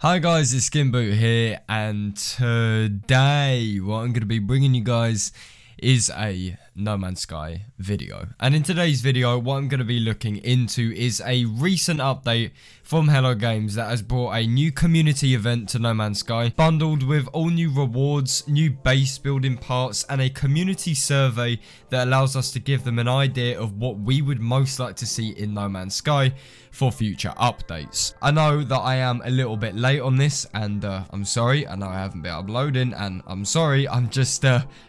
Hi guys, it's SkintBoot here, and today what I'm going to be bringing you guys is a No Man's Sky video. And in today's video, what I'm going to be looking into is a recent update from Hello Games that has brought a new community event to No Man's Sky, bundled with all new rewards, new base building parts, and a community survey that allows us to give them an idea of what we would most like to see in No Man's Sky for future updates. I know that I am a little bit late on this, and I'm sorry. I know I haven't been uploading, and I'm sorry. I'm just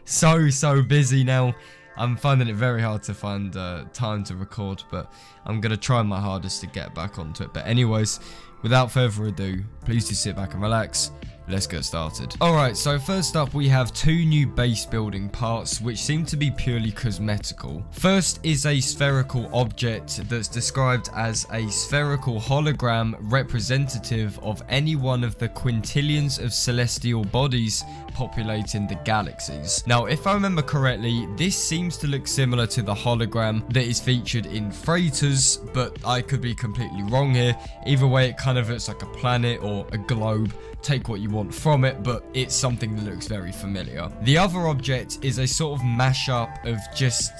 so busy now. I'm finding it very hard to find time to record, but I'm going to try my hardest to get back onto it. But anyways, without further ado, please do sit back and relax. Let's get started. Alright, so first up we have two new base building parts which seem to be purely cosmetical. First is a spherical object that's described as a spherical hologram representative of any one of the quintillions of celestial bodies populating the galaxies. Now, if I remember correctly, this seems to look similar to the hologram that is featured in Freighters, but I could be completely wrong here. Either way, it kind of looks like a planet or a globe. Take what you want from it, but it's something that looks very familiar. The other object is a sort of mashup of just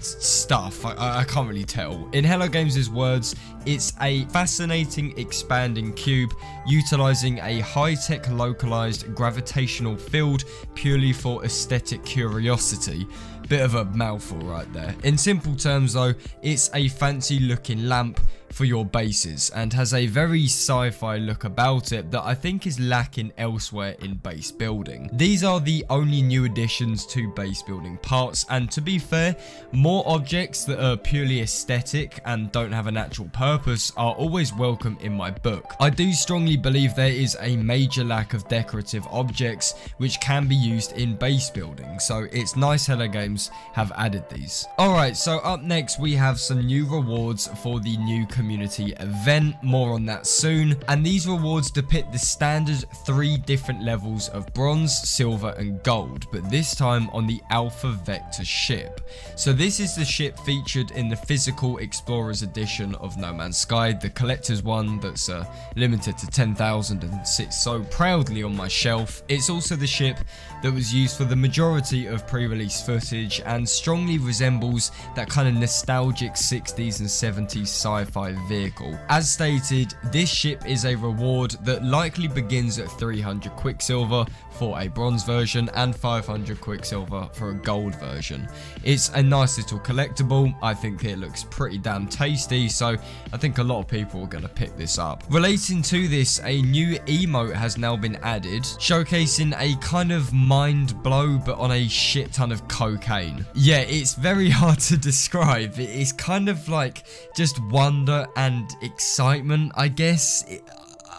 stuff. I can't really tell. In Hello Games' words, it's a fascinating expanding cube utilizing a high-tech localized gravitational field purely for aesthetic curiosity. Bit of a mouthful right there. In simple terms though, it's a fancy looking lamp for your bases and has a very sci-fi look about it that I think is lacking elsewhere in base building. These are the only new additions to base building parts, and to be fair, more objects that are purely aesthetic and don't have an actual purpose are always welcome in my book. I do strongly believe there is a major lack of decorative objects which can be used in base building, so it's nice Hello Games have added these. Alright, so up next we have some new rewards for the new community event. More on that soon. And these rewards depict the standard 3 different levels of bronze, silver and gold, but this time on the Alpha Vector ship. So this is the ship featured in the physical Explorers edition of No Man's Sky, the collector's one that's limited to 10,000 and sits so proudly on my shelf. It's also the ship that was used for the majority of pre-release footage and strongly resembles that kind of nostalgic 60s and 70s sci-fi vehicle. As stated, this ship is a reward that likely begins at 300 Quicksilver for a bronze version and 500 Quicksilver for a gold version. It's a nice little collectible. I think it looks pretty damn tasty, so I think a lot of people are going to pick this up. Relating to this, a new emote has now been added, showcasing a kind of mind blow but on a shit ton of cocaine. Yeah, it's very hard to describe. It's kind of like just wonder and excitement, I guess.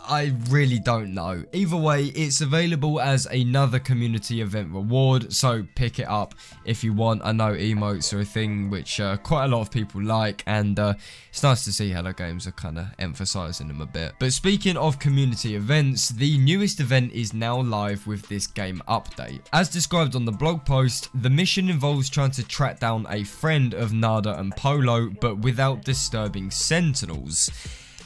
I really don't know. Either way, it's available as another community event reward, so pick it up if you want. I know emotes are a thing which quite a lot of people like, and it's nice to see Hello Games are kind of emphasizing them a bit. But speaking of community events, the newest event is now live with this game update. As described on the blog post, the mission involves trying to track down a friend of Nada and Polo, but without disturbing sentinels.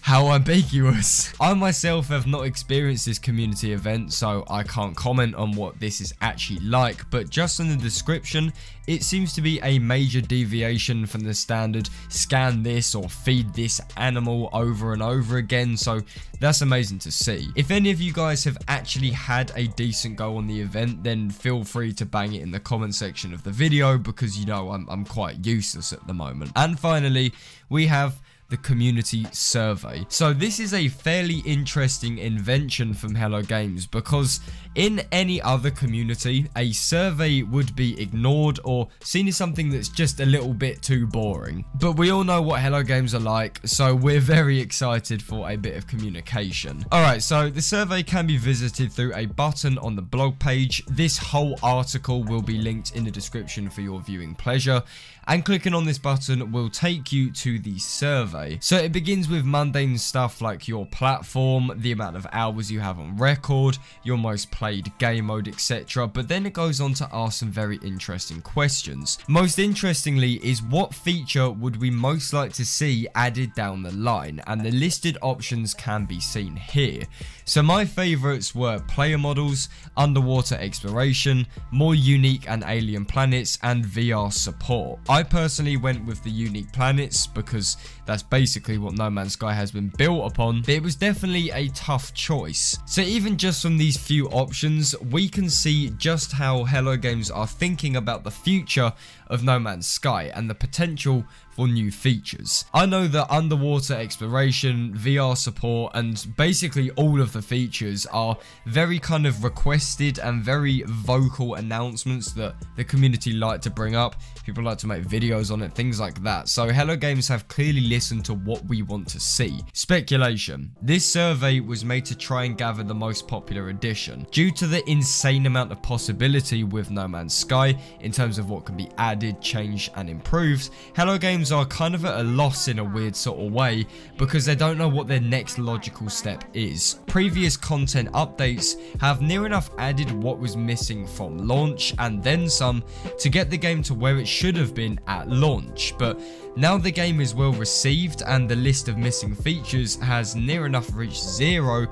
How ambiguous. I myself have not experienced this community event, so I can't comment on what this is actually like, but just in the description, it seems to be a major deviation from the standard scan this or feed this animal over and over again, so that's amazing to see. If any of you guys have actually had a decent go on the event, then feel free to bang it in the comment section of the video, because you know I'm quite useless at the moment. And finally, we have the community survey. So this is a fairly interesting invention from Hello Games, because in any other community, a survey would be ignored or seen as something that's just a little bit too boring. But we all know what Hello Games are like, so we're very excited for a bit of communication. Alright, so the survey can be visited through a button on the blog page. This whole article will be linked in the description for your viewing pleasure, and clicking on this button will take you to the survey. survey. So it begins with mundane stuff like your platform, the amount of hours you have on record, your most played game mode, etc. But then it goes on to ask some very interesting questions. Most interestingly is, what feature would we most like to see added down the line? And the listed options can be seen here. So my favourites were player models, underwater exploration, more unique and alien planets, and VR support. I personally went with the unique planets because that's basically what No Man's Sky has been built upon, but it was definitely a tough choice. So even just from these few options, we can see just how Hello Games are thinking about the future of No Man's Sky and the potential for new features. I know that underwater exploration, VR support, and basically all of the features are very kind of requested and very vocal announcements that the community like to bring up. People like to make videos on it, things like that. So Hello Games have clearly listened to what we want to see. Speculation. This survey was made to try and gather the most popular edition. Due to the insane amount of possibility with No Man's Sky in terms of what can be added, changed, and improved, Hello Games are kind of at a loss in a weird sort of way because they don't know what their next logical step is. Previous content updates have near enough added what was missing from launch and then some to get the game to where it should have been at launch, but now the game is well received and the list of missing features has near enough reached zero.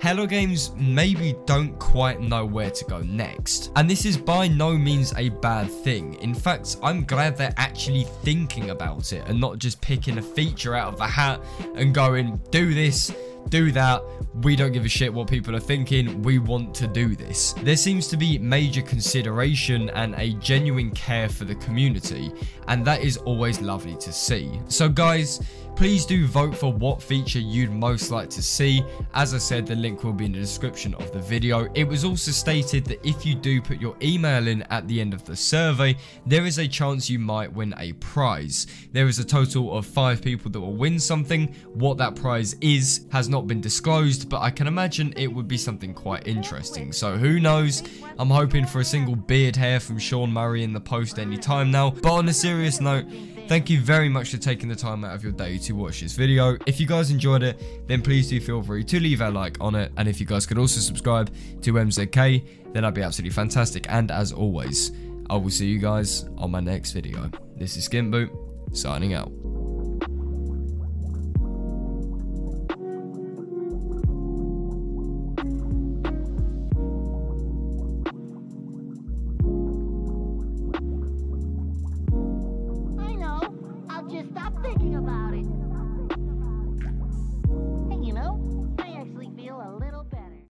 Hello Games maybe don't quite know where to go next. And this is by no means a bad thing. In fact, I'm glad they're actually thinking about it and not just picking a feature out of the hat and going, do this, do that, we don't give a shit what people are thinking, we want to do this. There seems to be major consideration and a genuine care for the community, and that is always lovely to see. So guys, please do vote for what feature you'd most like to see. As I said, the link will be in the description of the video. It was also stated that if you do put your email in at the end of the survey, there is a chance you might win a prize. There is a total of 5 people that will win something. What that prize is has not been disclosed, but I can imagine it would be something quite interesting. So who knows? I'm hoping for a single beard hair from Sean Murray in the post anytime now. But on a serious note, thank you very much for taking the time out of your day to watch this video. If you guys enjoyed it, then please do feel free to leave a like on it. And if you guys could also subscribe to MZK, then that'd be absolutely fantastic. And as always, I will see you guys on my next video. This is SkintBoot, signing out.